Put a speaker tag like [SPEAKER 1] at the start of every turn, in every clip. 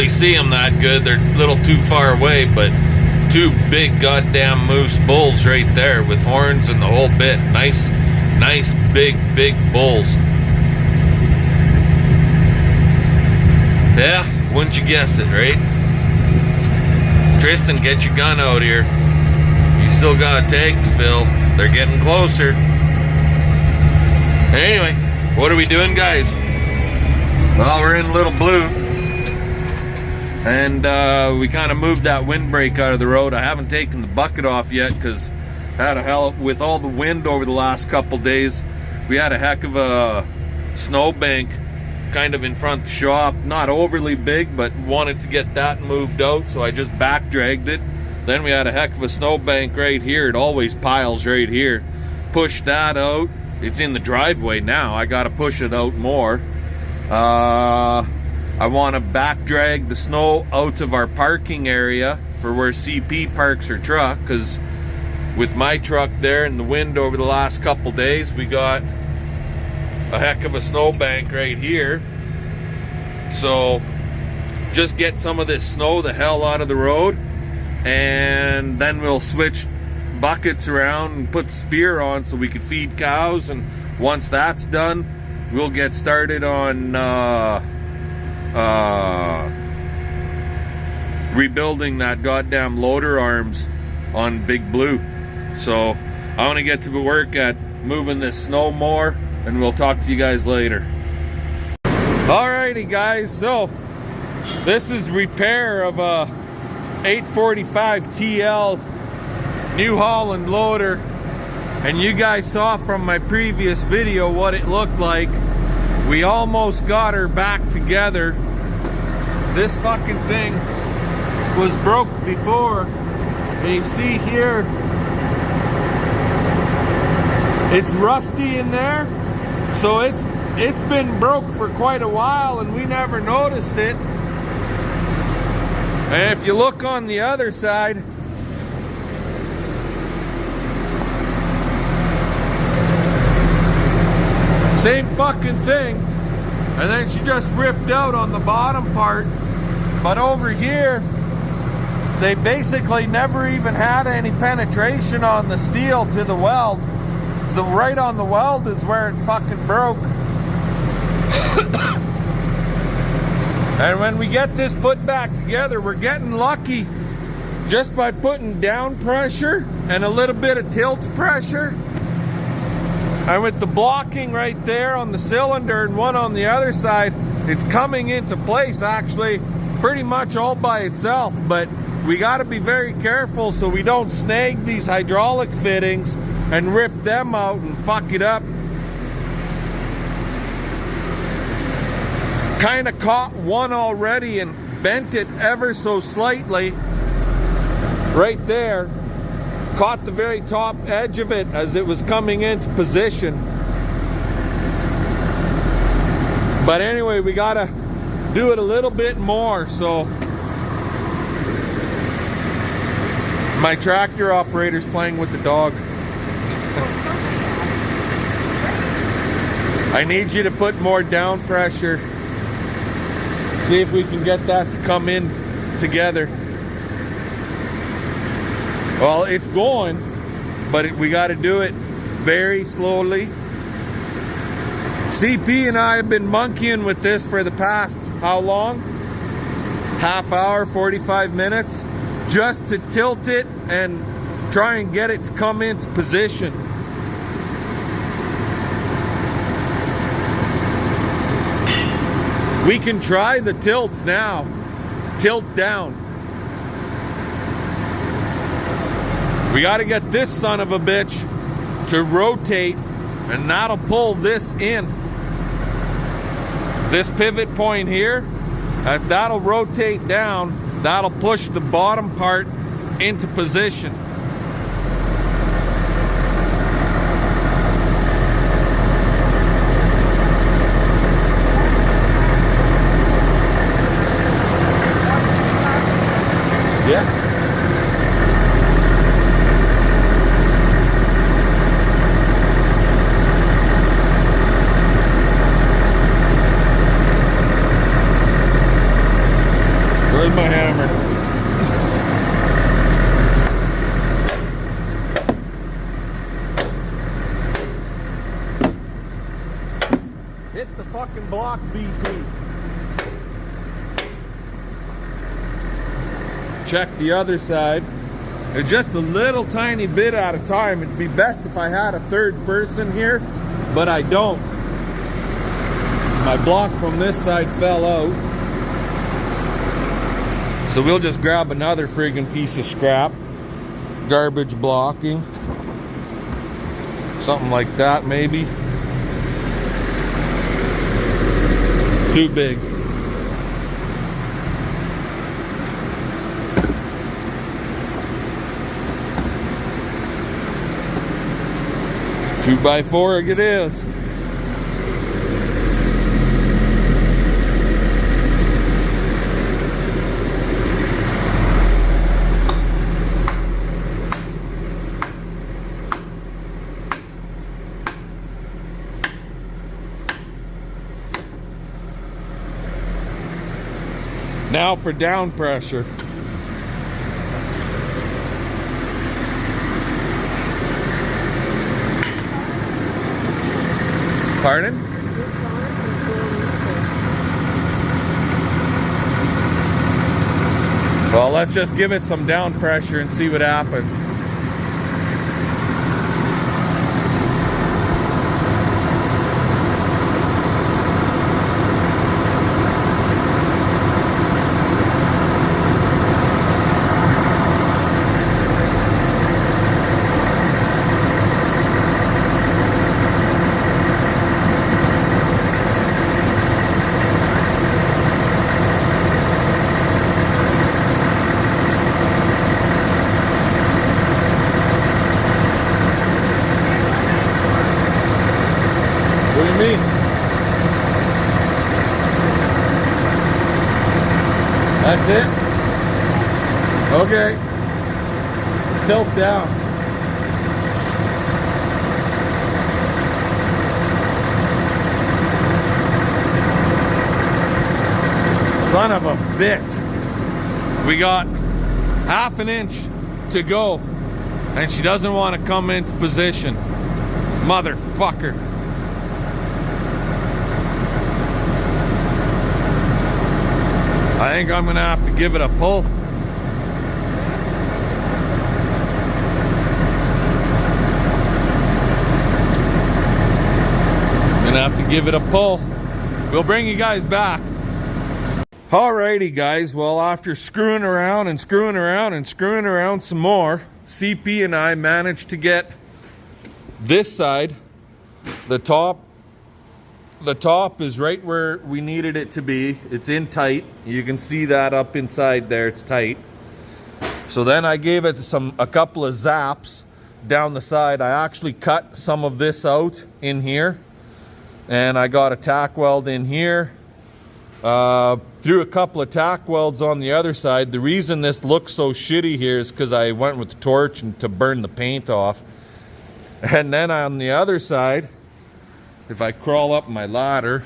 [SPEAKER 1] really see them that good. They're a little too far away, but two big goddamn moose bulls right there with horns and the whole bit. Nice big bulls. Yeah, wouldn't you guess it, right? Tristan, get your gun out here. You still got a tag to fill. They're getting closer. Anyway, what are we doing, guys? Well, we're in Little Blue. And we kind of moved that windbreak out of the road. I haven't taken the bucket off yet because with all the wind over the last couple days, we had a heck of a snowbank kind of in front of the shop. Not overly big, but wanted to get that moved out, so I just back dragged it. Then we had a heck of a snowbank right here. It always piles right here. Pushed that out. It's in the driveway now. I got to push it out more. I want to back drag the snow out of our parking area for where CP parks her truck, because with my truck there and the wind over the last couple days, we got a heck of a snowbank right here. So just get some of this snow the hell out of the road, and then we'll switch buckets around and put the spear on so we could feed cows. And once that's done, we'll get started on rebuilding that goddamn loader arms on Big Blue. So I want to get to work at moving this snow more, and we'll talk to you guys later. Alrighty guys, so this is repair of a 845 TL New Holland loader, and you guys saw from my previous video what it looked like. We almost got her back together. This fucking thing was broke before. And you see here, it's rusty in there, so it's been broke for quite a while and we never noticed it. And if you look on the other side, same fucking thing. And then she just ripped out on the bottom part. But over here, they basically never even had any penetration on the steel to the weld. So right on the weld is where it fucking broke. And when we get this put back together, we're getting lucky just by putting down pressure and a little bit of tilt pressure. And with the blocking right there on the cylinder and one on the other side, it's coming into place actually pretty much all by itself. But we got to be very careful so we don't snag these hydraulic fittings and rip them out and fuck it up. Kind of caught one already and bent it ever so slightly right there. Caught the very top edge of it as it was coming into position. But anyway, we gotta do it a little bit more. So my tractor operator's playing with the dog. I need you to put more down pressure. See if we can get that to come in together. Well, it's going, but we got to do it very slowly. CP and I have been monkeying with this for the past, how long? Half hour, 45 minutes, just to tilt it and try and get it to come into position. We can try the tilt now. Tilt down. We got to get this son of a bitch to rotate, and that'll pull this in. This pivot point here, if that'll rotate down, that'll push the bottom part into position. Yeah. Hit the fucking block, BP. Check the other side. It's just a little tiny bit at a time. It'd be best if I had a third person here, but I don't. My block from this side fell out. So we'll just grab another friggin' piece of scrap. Garbage blocking. Something like that, maybe. Too big. Two by four it is. Now for down pressure. Pardon? Well, let's just give it some down pressure and see what happens. What do you mean? That's it? Okay. Tilt down. Son of a bitch. We got half an inch to go and she doesn't want to come into position. Motherfucker. I think I'm gonna have to give it a pull. Gonna have to give it a pull. We'll bring you guys back. Alrighty guys, well after screwing around and screwing around and screwing around some more, CP and I managed to get this side, the top is right where we needed it to be. It's in tight. You can see that up inside there, it's tight. So then I gave it a couple of zaps down the side. I actually cut some of this out in here. And I got a tack weld in here. Threw a couple of tack welds on the other side. The reason this looks so shitty here is because I went with the torch and to burn the paint off. And then on the other side, if I crawl up my ladder,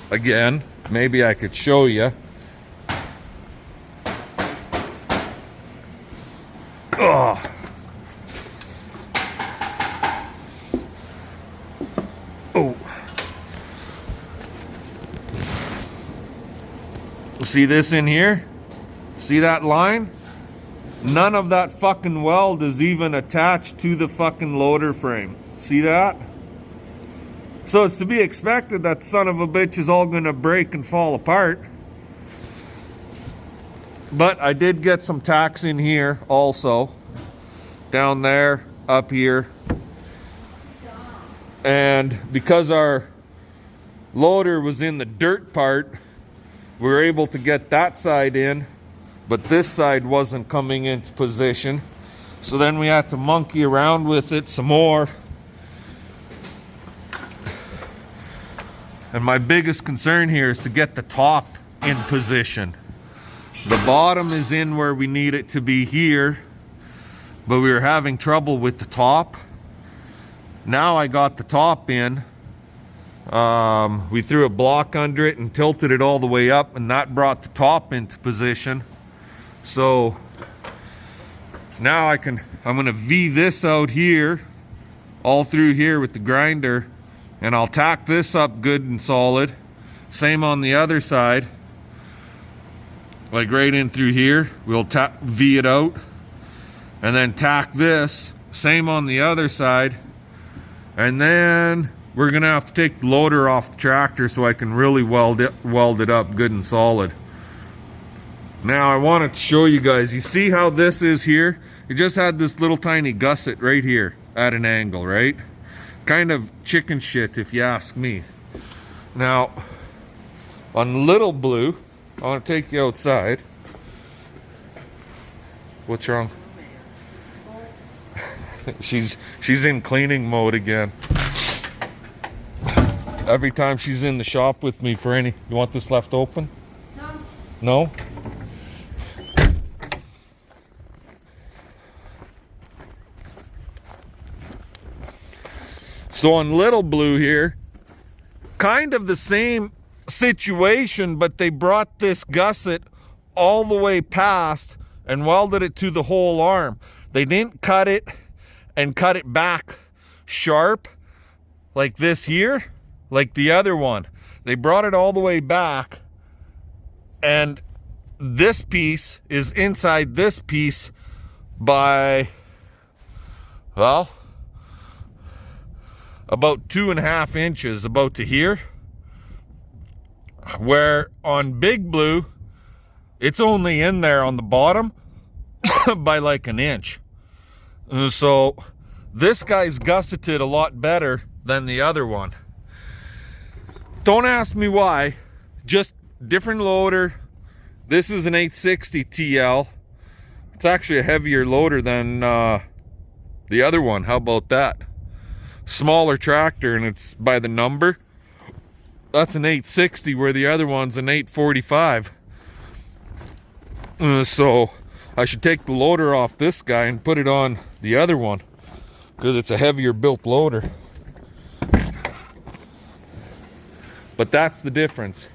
[SPEAKER 1] again, maybe I could show you. Oh. Oh. See this in here? See that line? None of that fucking weld is even attached to the fucking loader frame. See that? So it's to be expected that son of a bitch is all gonna break and fall apart. But I did get some tacks in here also. Down there, up here. And because our loader was in the dirt part, we were able to get that side in, but this side wasn't coming into position. So then we had to monkey around with it some more. And my biggest concern here is to get the top in position. The bottom is in where we need it to be here, but we were having trouble with the top. Now I got the top in. We threw a block under it and tilted it all the way up, and that brought the top into position. So now I'm gonna V this out here, all through here with the grinder, And I'll tack this up good and solid. Same on the other side. Like right in through here. We'll V it out. And then tack this. Same on the other side. And then we're gonna have to take the loader off the tractor so I can really weld it up good and solid. Now I wanted to show you guys, you see how this is here? You just had this little tiny gusset right here at an angle, right? Kind of chicken shit if you ask me. Now, on Little Blue, I want to take you outside. What's wrong? She's in cleaning mode again. Every time she's in the shop with me for any... You want this left open? No. No? So on Little Blue here, kind of the same situation, but they brought this gusset all the way past and welded it to the whole arm. They didn't cut it and cut it back sharp like this here, like the other one. They brought it all the way back, and this piece is inside this piece by, well, about 2.5 inches, about to here. Where on Big Blue, it's only in there on the bottom by like 1 inch. So this guy's gusseted a lot better than the other one. Don't ask me why, just different loader. This is an 860 TL. It's actually a heavier loader than the other one. How about that? Smaller tractor, and it's by the number. That's an 860 where the other one's an 845. So I should take the loader off this guy and put it on the other one because it's a heavier built loader. But that's the difference.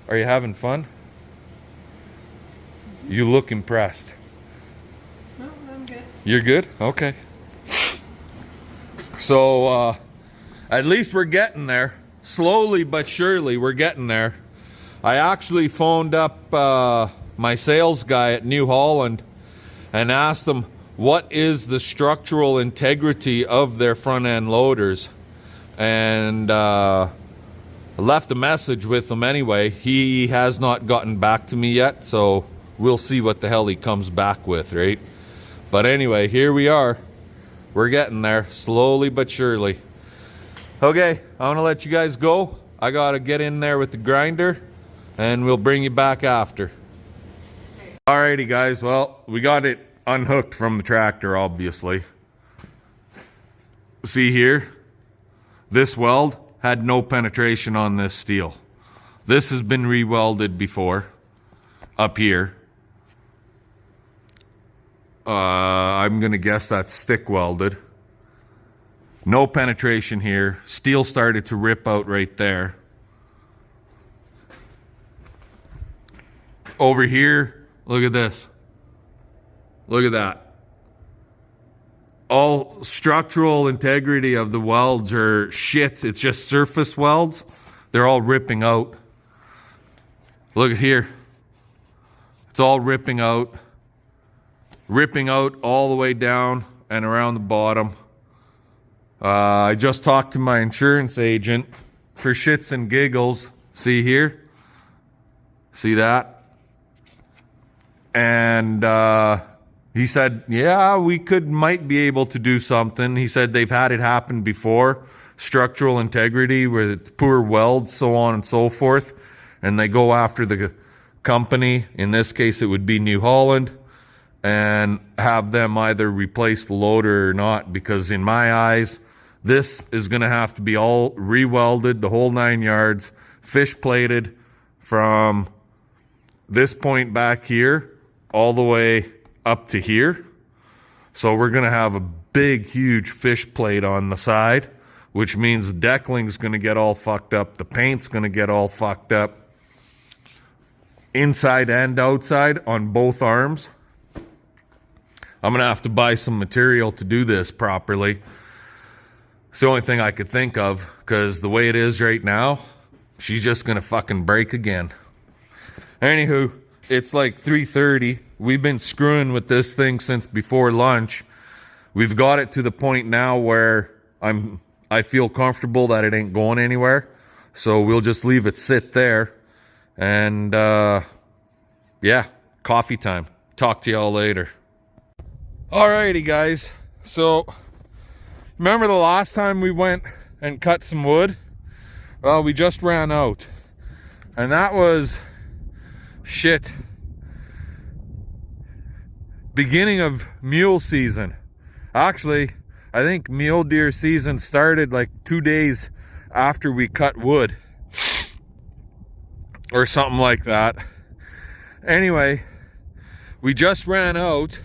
[SPEAKER 1] Are you having fun? You look impressed.
[SPEAKER 2] No, I'm good.
[SPEAKER 1] You're good? Okay. So, at least we're getting there. Slowly but surely, we're getting there. I actually phoned up my sales guy at New Holland and asked him what is the structural integrity of their front end loaders. And left a message with him anyway. He has not gotten back to me yet, so we'll see what the hell he comes back with, right? But anyway, here we are. We're getting there, slowly but surely. Okay, I want to let you guys go. I got to get in there with the grinder, and we'll bring you back after. Alrighty, guys. Well, we got it unhooked from the tractor, obviously. See here? This weld had no penetration on this steel. This has been re-welded before, up here. I'm gonna guess that's stick welded. No penetration here. Steel started to rip out right there. Over here, look at this. Look at that. All structural integrity of the welds are shit. It's just surface welds. They're all ripping out. Look at here. It's all ripping out. Ripping out all the way down and around the bottom. I just talked to my insurance agent for shits and giggles. See here? See that? And he said, yeah, we might be able to do something. He said they've had it happen before. Structural integrity, where it's poor welds, so on and so forth. And they go after the company. In this case, it would be New Holland. And have them either replace the loader or not. Because in my eyes, this is going to have to be all re-welded, the whole 9 yards, fish plated from this point back here all the way up to here. So we're going to have a big, huge fish plate on the side, which means the deckling's going to get all fucked up. The paint's going to get all fucked up. Inside and outside on both arms. I'm going to have to buy some material to do this properly. It's the only thing I could think of, because the way it is right now, she's just gonna fucking break again. Anywho, it's like 3:30. We've been screwing with this thing since before lunch. We've got it to the point now where I feel comfortable that it ain't going anywhere. So we'll just leave it sit there. And yeah, coffee time. Talk to y'all later. Alrighty guys. So remember the last time we went and cut some wood? Well, we just ran out. And that was shit. Beginning of mule season. Actually, I think mule deer season started like 2 days after we cut wood. Or something like that. Anyway, we just ran out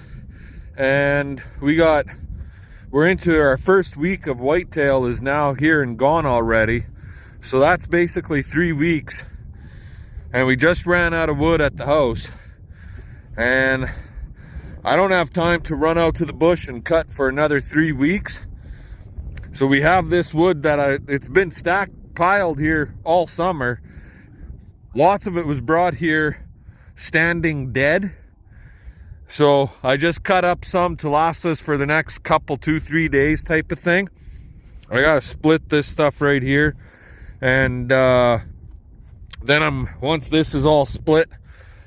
[SPEAKER 1] and we're into our first week of whitetail is now here and gone already. So that's basically 3 weeks. And we just ran out of wood at the house. And I don't have time to run out to the bush and cut for another 3 weeks. So we have this wood that it's been piled here all summer. Lots of it was brought here standing dead. So I just cut up some to last us for the next couple, 2-3 days type of thing. I gotta split this stuff right here. And then once this is all split,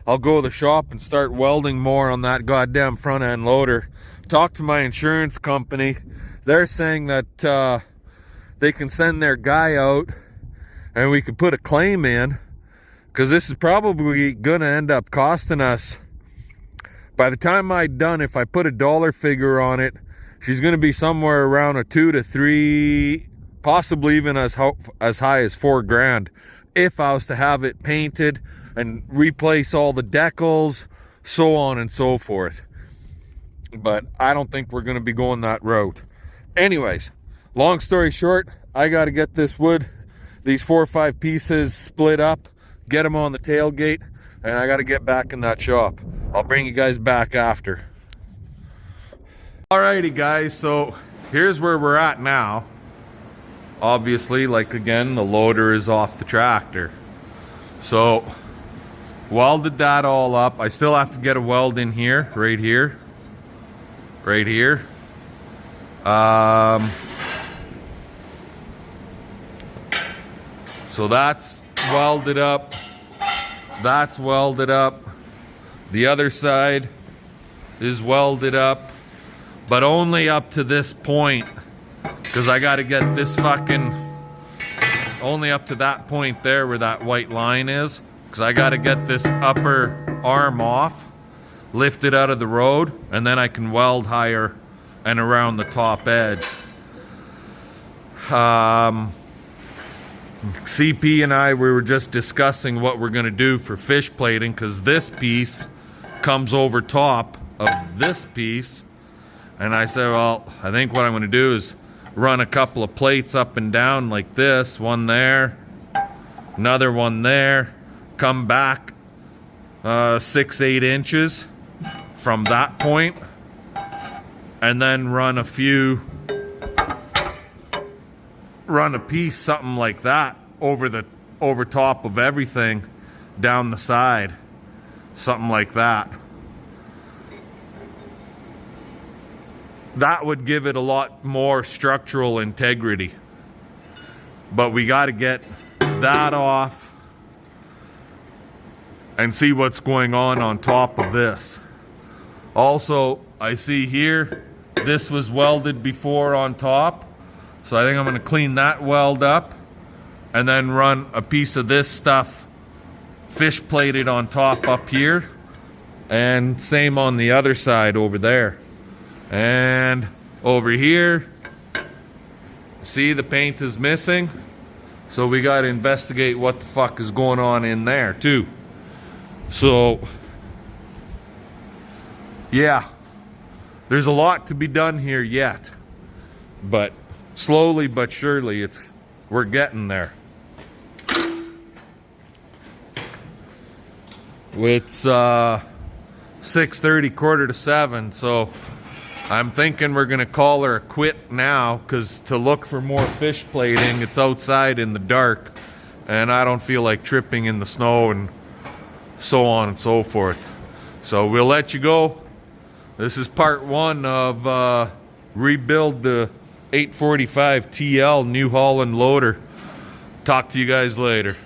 [SPEAKER 1] I'll go to the shop and start welding more on that goddamn front end loader. Talk to my insurance company. They're saying that they can send their guy out and we could put a claim in, because this is probably gonna end up costing us, by the time I'm done, if I put a dollar figure on it, she's gonna be somewhere around a 2 to 3, possibly even as high as $4,000 if I was to have it painted and replace all the decals, so on and so forth. But I don't think we're going to be going that route. Anyways, long story short, I got to get this wood, these 4 or 5 pieces split up, get them on the tailgate, and I got to get back in that shop. I'll bring you guys back after. Alrighty guys, so here's where we're at now. Obviously, like again, the loader is off the tractor. So welded that all up. I still have to get a weld in here, right here. So that's welded up. That's welded up. The other side is welded up, but only up to this point, because I got to get this only up to that point there where that white line is, because I got to get this upper arm off, lift it out of the road, and then I can weld higher and around the top edge. CP and I, we were just discussing what we're going to do for fish plating, because this piece comes over top of this piece. And I said, well, I think what I'm going to do is run a couple of plates up and down like this. One there, another one there. Come back 6-8 inches from that point. And then run a piece, something like that, over top of everything down the side. Something like that. That would give it a lot more structural integrity. But we got to get that off and see what's going on top of this. Also, I see here, this was welded before on top. So I think I'm going to clean that weld up and then run a piece of this stuff fish plated on top up here. And same on the other side over there. And over here, see, the paint is missing. So we got to investigate what the fuck is going on in there too. So yeah, there's a lot to be done here yet, but slowly but surely we're getting there. It's 6:30, 6:45, so I'm thinking we're gonna call her a quit now, because to look for more fish plating, it's outside in the dark, and I don't feel like tripping in the snow and so on and so forth. So we'll let you go. This is part one of rebuild the 845 TL New Holland loader. Talk to you guys later.